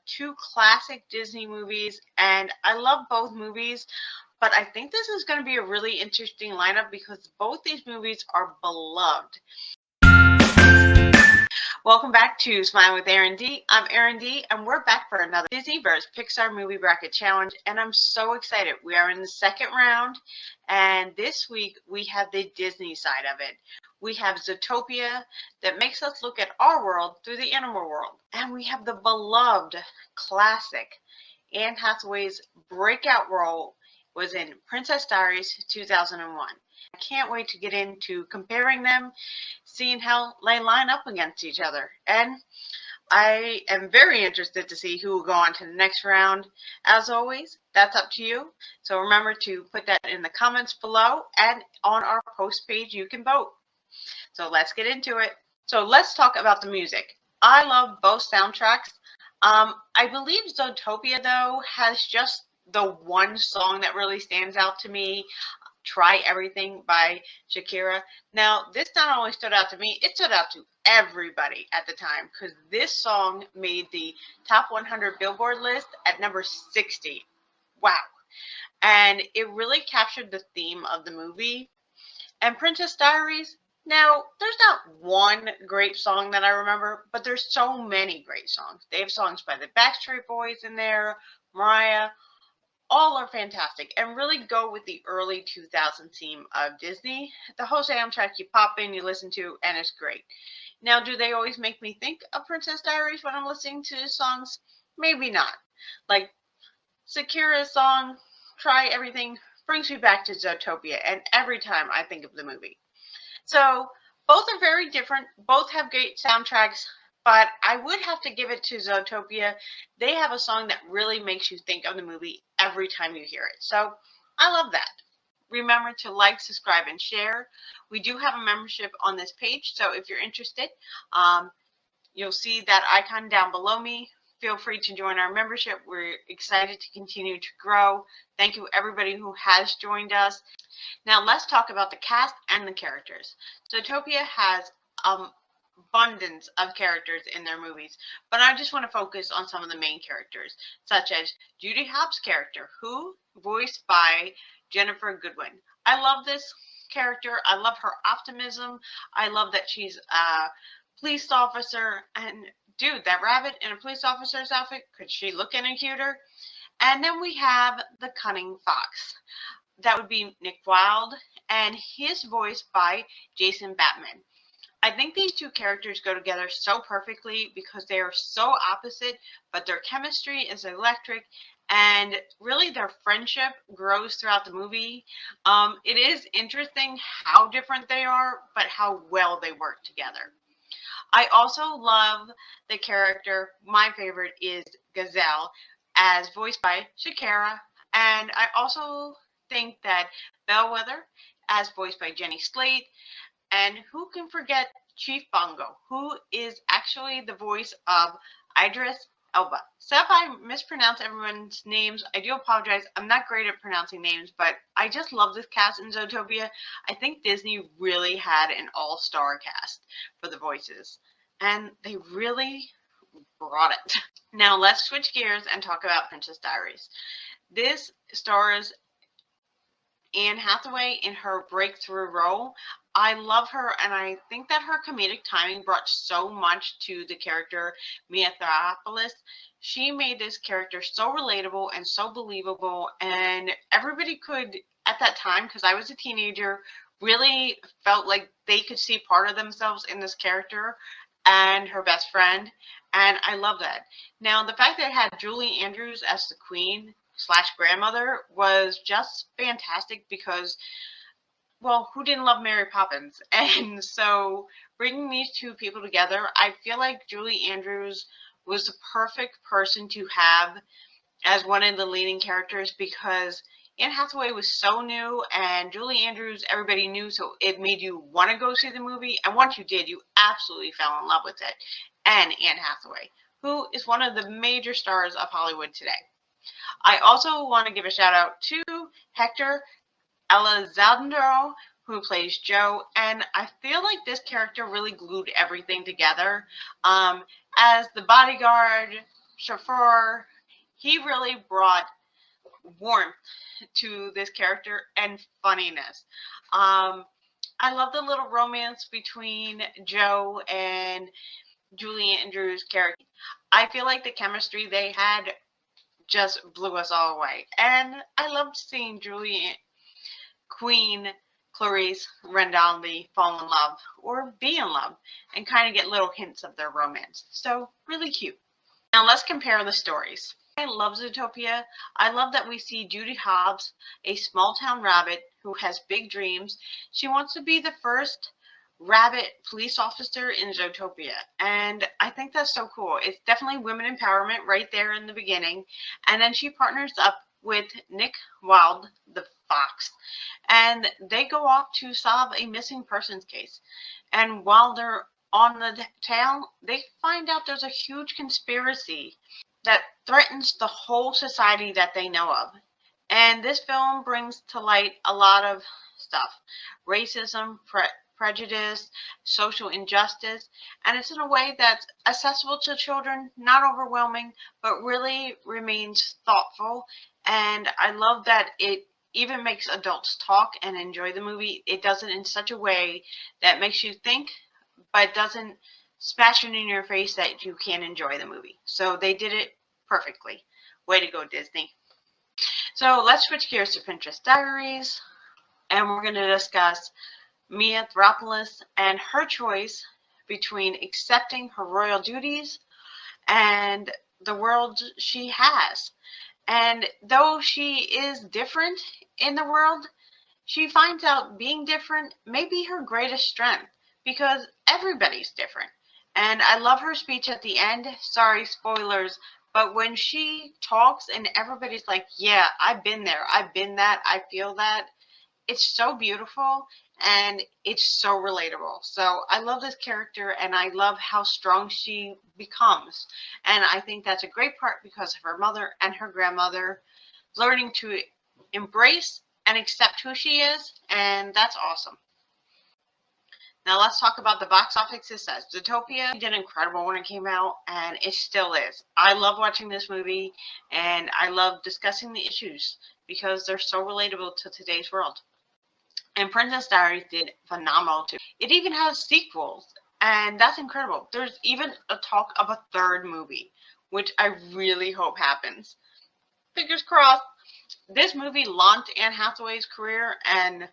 two classic Disney movies, and I love both movies. But I think this is going to be a really interesting lineup because both these movies are beloved. Welcome back to Smile with Aaron D. I'm Aaron D, and we're back for another Disney vs. Pixar Movie Bracket Challenge, and I'm so excited. We are in the second round, and this week we have the Disney side of it. We have Zootopia that makes us look at our world through the animal world, and we have the beloved classic Anne Hathaway's breakout role was in Princess Diaries 2001. I can't wait to get into comparing them, seeing how they line up against each other. And I am very interested to see who will go on to the next round. As always, that's up to you. So remember to put that in the comments below, and on our post page you can vote. So let's get into it. So let's talk about the music. I love both soundtracks. I believe Zootopia, though, has just the one song that really stands out to me. Try Everything by Shakira. Now, this not only stood out to me, it stood out to everybody at the time because this song made the top 100 Billboard list at number 60. Wow. And it really captured the theme of the movie. And Princess Diaries, now, there's not one great song that I remember, but there's so many great songs. They have songs by the Backstreet Boys in there, Mariah. All are fantastic and really go with the early 2000 theme of Disney. The whole soundtrack you pop in, you listen to, and it's great. Now, do they always make me think of Princess Diaries when I'm listening to songs? Maybe not. Like Shakira's song, Try Everything, brings me back to Zootopia, and every time I think of the movie. So both are very different. Both have great soundtracks. But I would have to give it to Zootopia. They have a song that really makes you think of the movie every time you hear it. So I love that. Remember to like, subscribe, and share. We do have a membership on this page, so if you're interested, you'll see that icon down below me. Feel free to join our membership. We're excited to continue to grow. Thank you, everybody who has joined us. Now, let's talk about the cast and the characters. Zootopia has abundance of characters in their movies, but I just want to focus on some of the main characters, such as Judy Hopps' character, who voiced by Jennifer Goodwin. I love this character. I love her optimism. I love that she's a police officer, and dude, that rabbit in a police officer's outfit, could she look any cuter? And then we have the cunning fox. That would be Nick Wilde, and his voice by Jason Bateman. I think these two characters go together so perfectly because they are so opposite, but their chemistry is electric, and really their friendship grows throughout the movie. It is interesting how different they are, but how well they work together. I also love the character, my favorite is Gazelle, as voiced by Shakira, and I also think that Bellwether, as voiced by Jenny Slate, and who can forget Chief Bongo, who is actually the voice of Idris Elba. So if I mispronounce everyone's names, I do apologize. I'm not great at pronouncing names, but I just love this cast in Zootopia. I think Disney really had an all-star cast for the voices, and they really brought it. Now let's switch gears and talk about Princess Diaries. This stars Anne Hathaway in her breakthrough role. I love her, and I think that her comedic timing brought so much to the character Mia Theophilus. She made this character so relatable and so believable, and everybody could, at that time, because I was a teenager, really felt like they could see part of themselves in this character and her best friend, and I love that. Now, the fact that it had Julie Andrews as the queen / grandmother was just fantastic because, well, who didn't love Mary Poppins? And so bringing these two people together, I feel like Julie Andrews was the perfect person to have as one of the leading characters because Anne Hathaway was so new and Julie Andrews everybody knew, so it made you want to go see the movie, and once you did, you absolutely fell in love with it. And Anne Hathaway, who is one of the major stars of Hollywood today. I also want to give a shout out to Hector Elizondo, who plays Joe, and I feel like this character really glued everything together. As the bodyguard, Shafar, he really brought warmth to this character and funniness. I love the little romance between Joe and Julie Andrews' character. I feel like the chemistry they had just blew us all away. And I loved seeing Julie, Queen, Clarice Rendaldi fall in love or be in love and kind of get little hints of their romance. So, really cute. Now, let's compare the stories. I love Zootopia. I love that we see Judy Hobbs, a small town rabbit who has big dreams. She wants to be the first rabbit police officer in Zootopia. And I think that's so cool. It's definitely women empowerment right there in the beginning. And then she partners up with Nick Wilde, the fox, and they go off to solve a missing persons case. And while they're on the town, they find out there's a huge conspiracy that threatens the whole society that they know of. And this film brings to light a lot of stuff: racism, prejudice, social injustice, and it's in a way that's accessible to children, not overwhelming, but really remains thoughtful. And I love that it even makes adults talk and enjoy the movie. It does it in such a way that makes you think, but doesn't smash it in your face that you can't enjoy the movie. So they did it perfectly. Way to go, Disney. So let's switch gears to Princess Diaries, and we're going to discuss Mia Thropoulos and her choice between accepting her royal duties and the world she has. And though she is different in the world, she finds out being different may be her greatest strength because everybody's different. And I love her speech at the end. Sorry, spoilers. But when she talks and everybody's like, yeah, I've been there. I've been that. I feel that. It's so beautiful and it's so relatable. So I love this character and I love how strong she becomes. And I think that's a great part because of her mother and her grandmother learning to embrace and accept who she is. And that's awesome. Now let's talk about the box office success. Zootopia did incredible when it came out, and it still is. I love watching this movie, and I love discussing the issues because they're so relatable to today's world. And Princess Diaries did phenomenal too. It even has sequels, and that's incredible. There's even a talk of a third movie, which I really hope happens. Fingers crossed. This movie launched Anne Hathaway's career, and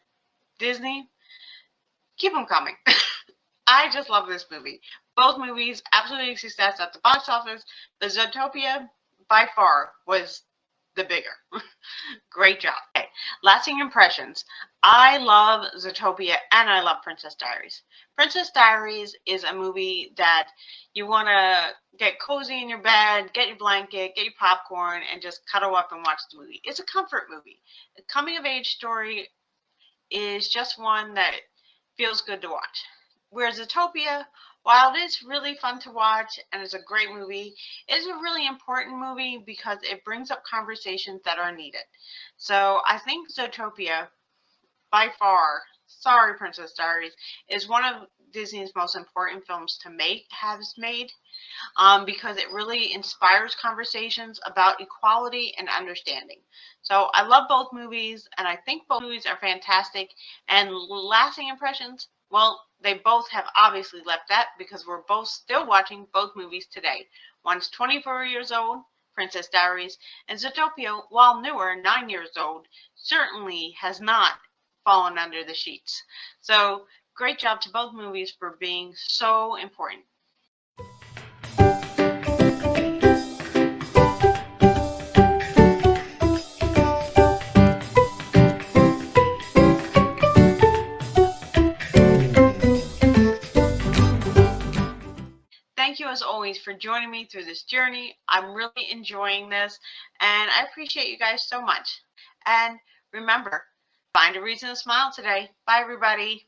Disney, keep them coming. I just love this movie. Both movies, absolutely success at the box office. The Zootopia, by far, was the bigger. Great job. Okay. Lasting impressions. I love Zootopia and I love Princess Diaries. Princess Diaries is a movie that you want to get cozy in your bed, get your blanket, get your popcorn, and just cuddle up and watch the movie. It's a comfort movie. A coming of age story is just one that feels good to watch. Whereas Zootopia, while it is really fun to watch and it's a great movie, it is a really important movie because it brings up conversations that are needed. So I think Zootopia, by far, sorry Princess Diaries, is one of Disney's most important films to make, has made, because it really inspires conversations about equality and understanding. So I love both movies, and I think both movies are fantastic. And lasting impressions, well, they both have obviously left that because we're both still watching both movies today. One's 24 years old, Princess Diaries, and Zootopia, while newer, 9 years old, certainly has not fallen under the sheets. So great job to both movies for being so important. Thank you as always for joining me through this journey. I'm really enjoying this and I appreciate you guys so much. And remember, find a reason to smile today. Bye everybody.